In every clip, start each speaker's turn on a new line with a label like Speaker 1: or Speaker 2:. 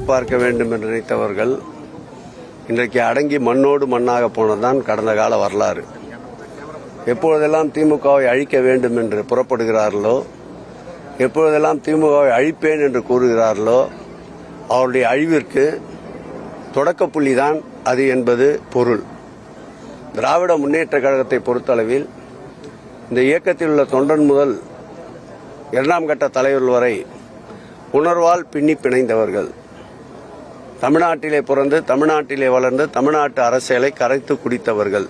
Speaker 1: பார்க்க வேண்டும் என்று நினைத்தவர்கள் இன்றைக்கு அடங்கி மண்ணோடு மண்ணாக போனதுதான் கடந்த கால வரலாறு. எப்பொழுதெல்லாம் திமுகவை அழிக்க வேண்டும் என்று புறப்படுகிறார்களோ, எப்பொழுதெல்லாம் திமுகவை அழிப்பேன் என்று கூறுகிறார்களோ, அவருடைய அழிவிற்கு தொடக்க புள்ளிதான் அது என்பது பொருள். திராவிட முன்னேற்ற கழகத்தை பொறுத்தளவில் இந்த இயக்கத்தில் உள்ள தொண்டன் முதல் இரண்டாம் கட்ட தலைவர் வரை உணர்வால் பின்னி பிணைந்தவர்கள். தமிழ்நாட்டிலே பிறந்து தமிழ்நாட்டிலே வளர்ந்து தமிழ்நாட்டு அரசியலை கரைத்து குடித்தவர்கள்.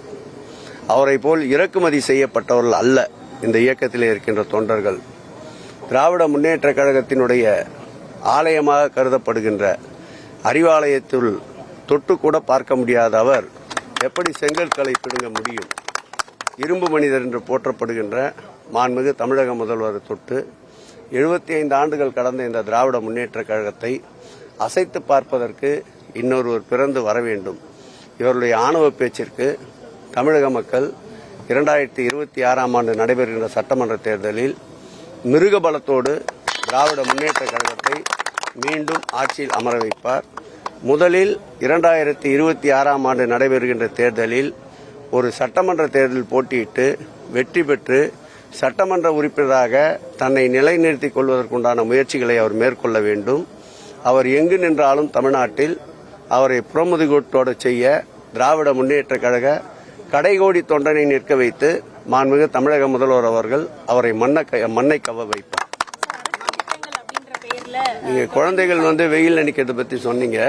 Speaker 1: அவரை போல் இறக்குமதி செய்யப்பட்டவர்கள் அல்ல இந்த இயக்கத்திலே இருக்கின்ற தொண்டர்கள். திராவிட முன்னேற்ற கழகத்தினுடைய ஆலயமாக கருதப்படுகின்ற அறிவாலயத்தில் தொட்டு கூட பார்க்க முடியாத அவர் எப்படி செங்கற்களை பிடுங்க முடியும்? இரும்பு மனிதர் என்று போற்றப்படுகின்ற மாண்புமிகு தமிழக முதல்வர் தொட்டு 75 ஆண்டுகள் கடந்த இந்த திராவிட முன்னேற்ற கழகத்தை அசைத்து பார்ப்பதற்கு இன்னொருவர் பிறந்து வர வேண்டும். இவருடைய ஆணவ பேச்சிற்கு தமிழக மக்கள் 2026ஆம் ஆண்டு நடைபெறுகின்ற சட்டமன்ற தேர்தலில் மிருக பலத்தோடு திராவிட முன்னேற்ற கழகத்தை மீண்டும் ஆட்சியில் அமர வைப்பார். முதலில் 2026ஆம் ஆண்டு நடைபெறுகின்ற தேர்தலில் ஒரு சட்டமன்ற தேர்தலில் போட்டியிட்டு வெற்றி பெற்று சட்டமன்ற உறுப்பினராக தன்னை நிலைநிறுத்திக் கொள்வதற்குண்டான முயற்சிகளை அவர் மேற்கொள்ள வேண்டும். அவர் எங்கு நின்றாலும் தமிழ்நாட்டில் அவரை புறமுதுகோட்டோடு செய்ய திராவிட முன்னேற்ற கழக கடைகோடி தொண்டனை நிற்க வைத்து மாண்புமிகு தமிழக முதல்வர் அவர்கள் அவரை மண்ணை கவ வைப்பார். நீங்க குழந்தைகள் வெயில் நிற்கிறத பத்தி சொன்னீங்க.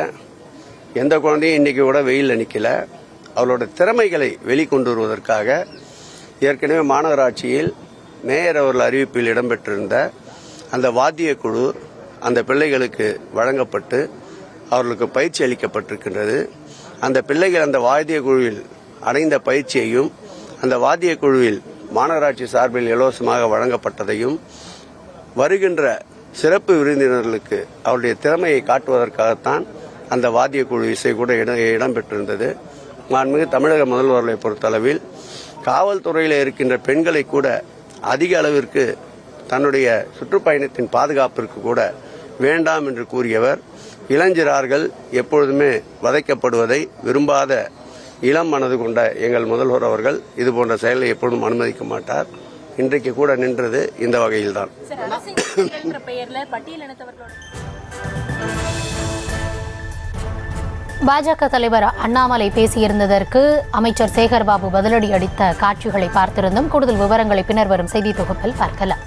Speaker 1: எந்த குழந்தையும் இன்னைக்கு கூட வெயில் நிற்கல. அவளோட திறமைகளை வெளிக்கொண்டு வருவதற்காக ஏற்கனவே மாநகராட்சியில் மேயர் அவர்கள் அறிவிப்பில் இடம்பெற்றிருந்த அந்த வாத்திய குழு அந்த பிள்ளைகளுக்கு வழங்கப்பட்டு அவர்களுக்கு பயிற்சி அளிக்கப்பட்டிருக்கின்றது. அந்த பிள்ளைகள் அந்த வாத்திய குழுவில் அடைந்த பயிற்சியையும் அந்த வாத்திய குழுவில் மாநகராட்சி சார்பில் இலவசமாக வழங்கப்பட்டதையும் வருகின்ற சிறப்பு விருந்தினர்களுக்கு அவருடைய திறமையை காட்டுவதற்காகத்தான் அந்த வாத்திய குழு இசை கூட இடம்பெற்றிருந்தது. மாண்புமிகு தமிழக முதல்வர்களை பொறுத்தளவில் காவல்துறையில் இருக்கின்ற பெண்களை கூட அதிக அளவிற்கு தன்னுடைய சுற்றுப்பயணத்தின் பாதுகாப்பிற்கு கூட வேண்டாம் என்று கூறியவர். இளஞ்சிறார்கள் எப்பொழுதுமே வதைக்கப்படுவதை விரும்பாத இளம் மனது கொண்ட எங்கள் முதல்வர் அவர்கள் இதுபோன்ற செயலை எப்பொழுதும் அனுமதிக்க மாட்டார். இன்றைக்கு கூட நின்றது இந்த வகையில்தான்.
Speaker 2: பாஜக தலைவர் அண்ணாமலை பேசியிருந்ததற்கு அமைச்சர் சேகர்பாபு பதிலடி அளித்த காட்சிகளை பார்த்திருந்தும் கூடுதல் விவரங்களை பின்னர் வரும் செய்தி தொகுப்பில் பார்க்கலாம்.